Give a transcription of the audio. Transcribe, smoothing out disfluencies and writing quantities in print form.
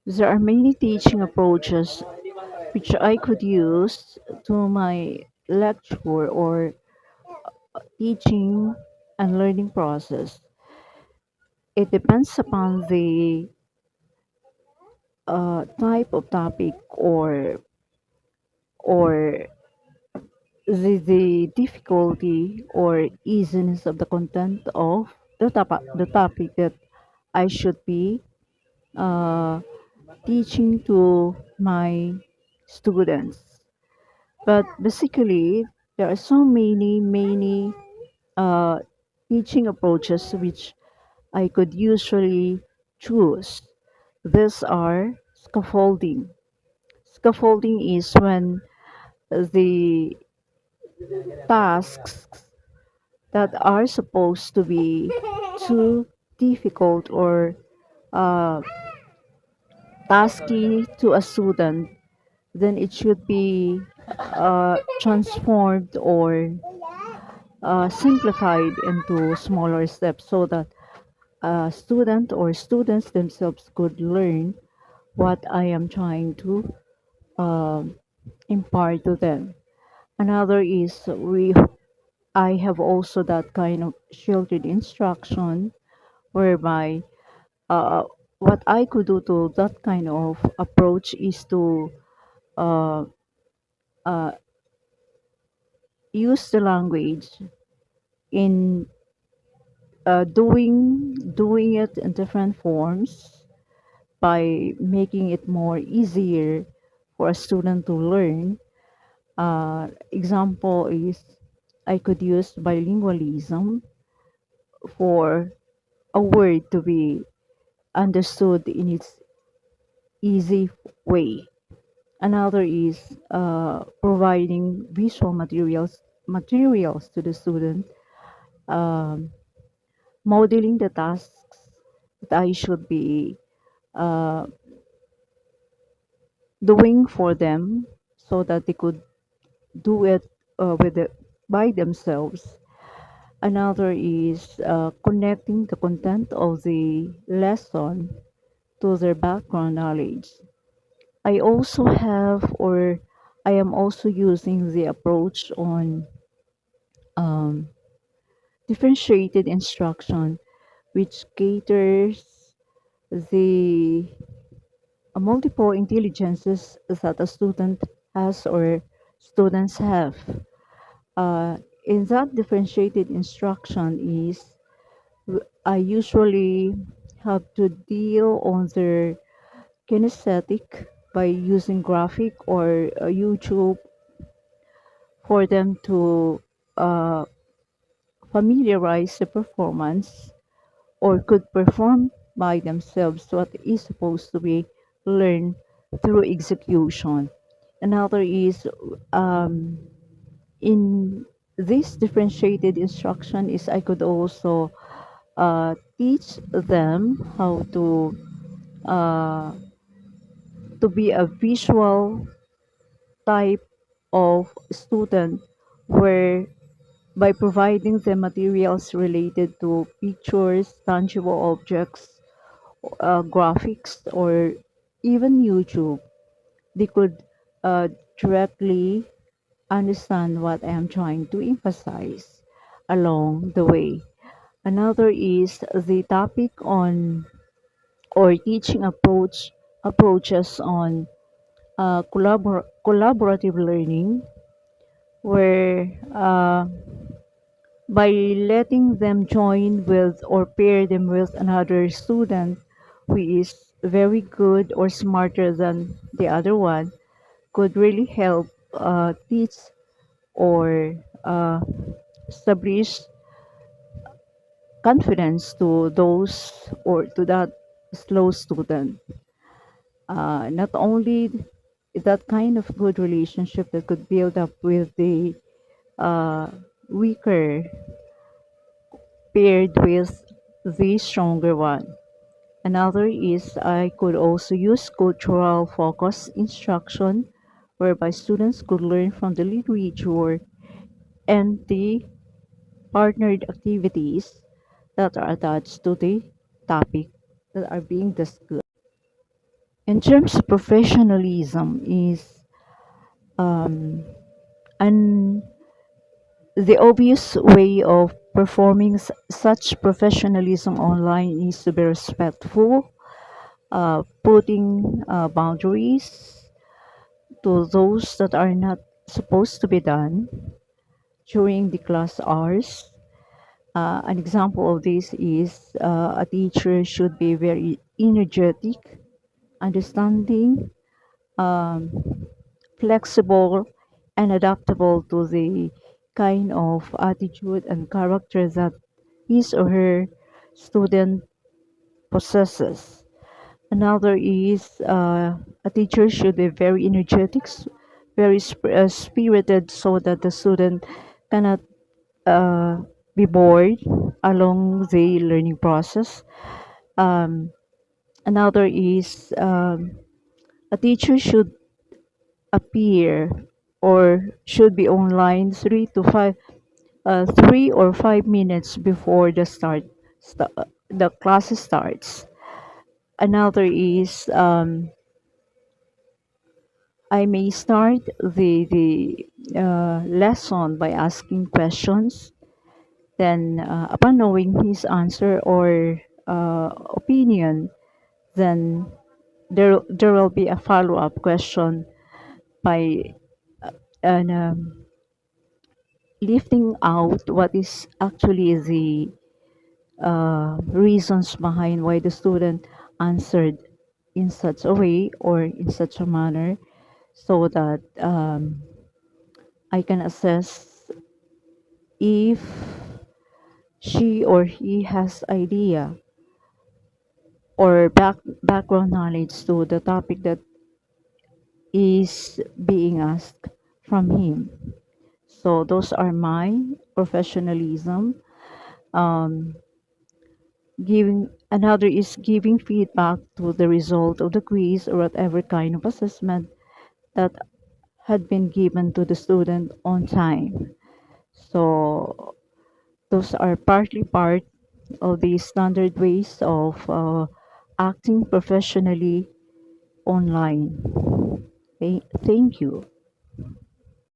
There are many teaching approaches which I could use to my lecture or teaching and learning process. It depends upon the type of topic or the difficulty or easiness of the content of the topic that I should be uh, teaching to my students. But basically, there are so many uh, teaching approaches which I could usually choose. These are scaffolding. Scaffolding is when the tasks that are supposed to be too difficult or uh, tasky to a student, then it should be transformed or simplified into smaller steps so that a student or students themselves could learn what I am trying to um, impart to them. Another is I have also that kind of sheltered instruction whereby uh, what I could do to that kind of approach is to uh, uh, use the language in doing it in different forms by making it more easier for a student to learn. Example is I could use bilingualism for a word to be understood in its easy way. Another is providing visual materials to the student, um, modeling the tasks that I should be uh, doing for them so that they could do it by themselves. Another is connecting the content of the lesson to their background knowledge. I also have, or I am also using the approach on um, differentiated instruction, which caters the multiple intelligences that a student has or students have. In that differentiated instruction is I usually have to deal on their kinesthetic by using graphic or YouTube for them to uh, familiarize the performance or could perform by themselves what is supposed to be learned through execution. Another is in this differentiated instruction is I could also teach them how uh, to be a visual type of student where by providing them materials related to pictures, tangible objects, graphics, or even YouTube, they could directly understand what I am trying to emphasize along the way. Another is the topic on or teaching approaches on collaborative learning, where by letting them join with or pair them with another student who is very good or smarter than the other one could really help teach or establish confidence to those or to that slow student. Not only that kind of good relationship that could build up with the uh, weaker paired with the stronger one. Another is I could also use cultural focus instruction whereby students could learn from the literature and the partnered activities that are attached to the topic that are being discussed. In terms of professionalism is um, an the obvious way of performing such professionalism online is to be respectful, putting boundaries to those that are not supposed to be done during the class hours. An example of this is a teacher should be very energetic, understanding, um, flexible, and adaptable to the kind of attitude and character that his or her student possesses. Another is a teacher should be very energetic, very spirited, so that the student cannot uh, be bored along the learning process. Um, Another is a teacher should appear or should be online 3 or 5 minutes before the class starts. Another is I may start the lesson by asking questions. Then, upon knowing his answer or opinion, then there will be a follow up question by and lifting out what is actually the reasons behind why the student answered in such a way or in such a manner, so that I can assess if she or he has idea or background knowledge to the topic that is being asked from him. So those are my professionalism. Um, Giving another is giving feedback to the result of the quiz or whatever kind of assessment that had been given to the student on time. So those are partly part of the standard ways of acting professionally online. Thank you.